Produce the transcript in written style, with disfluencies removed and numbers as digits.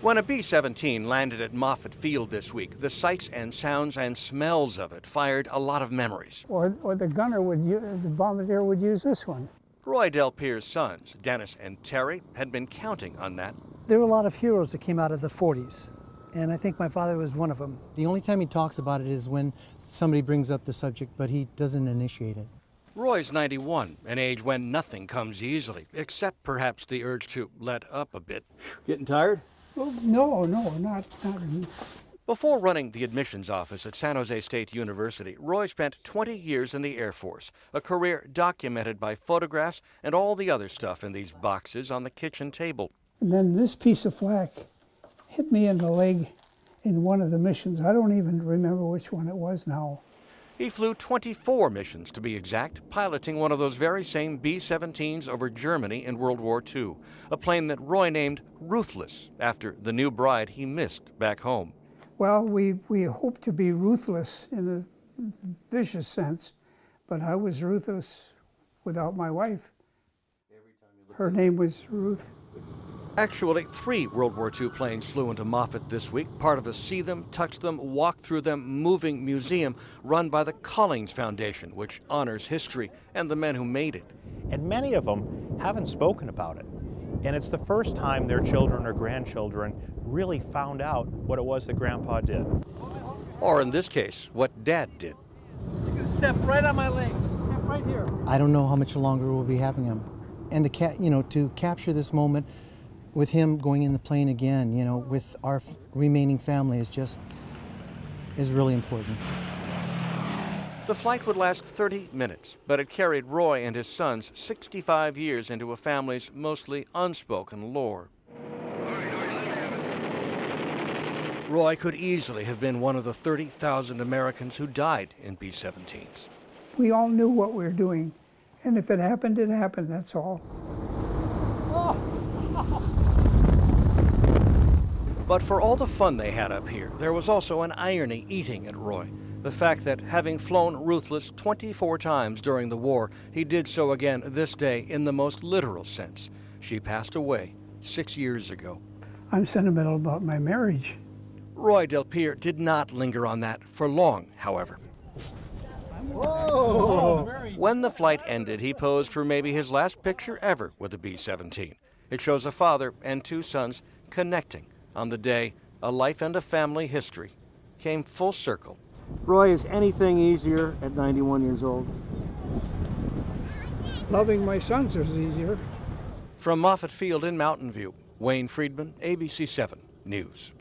When a B-17 landed at Moffett Field this week, the sights and sounds and smells of it fired a lot of memories. Or the gunner the bombardier would use this one. Roy Delpierre's sons, Dennis and Terry, had been counting on that. There were a lot of heroes that came out of the 40s, and I think my father was one of them. The only time he talks about it is when somebody brings up the subject, but he doesn't initiate it. Roy's 91, an age when nothing comes easily, except perhaps the urge to let up a bit. Getting tired? Well, no, not. Before running the admissions office at San Jose State University, Roy spent 20 years in the Air Force, a career documented by photographs and all the other stuff in these boxes on the kitchen table. And then this piece of flak hit me in the leg in one of the missions. I don't even remember which one it was now. He flew 24 missions, to be exact, piloting one of those very same B-17s over Germany in World War II, a plane that Roy named Ruthless after the new bride he missed back home. Well, we hoped to be ruthless in a vicious sense, but I was ruthless without my wife. Her name was Ruth. Actually, 3 World War II planes flew into Moffett this week, part of a See Them, Touch Them, Walk Through Them moving museum run by the Collings Foundation, which honors history and the men who made it. And many of them haven't spoken about it. And it's the first time their children or grandchildren really found out what it was that Grandpa did. Or in this case, what Dad did. You can step right on my legs. Step right here. I don't know how much longer we'll be having him. And to capture this moment with him going in the plane again, with our remaining family is really important. The flight would last 30 minutes, but it carried Roy and his sons 65 years into a family's mostly unspoken lore. Roy could easily have been one of the 30,000 Americans who died in B-17s. We all knew what we were doing, and if it happened, it happened, that's all. But for all the fun they had up here, there was also an irony eating at Roy. The fact that, having flown Ruthless 24 times during the war, he did so again this day in the most literal sense. She passed away 6 years ago. I'm sentimental about my marriage. Roy Delpierre did not linger on that for long, however. Whoa! When the flight ended, he posed for maybe his last picture ever with a B-17. It shows a father and 2 sons connecting on the day a life and a family history came full circle. Roy, is anything easier at 91 years old? Loving my sons is easier. From Moffett Field in Mountain View, Wayne Friedman, ABC 7 News.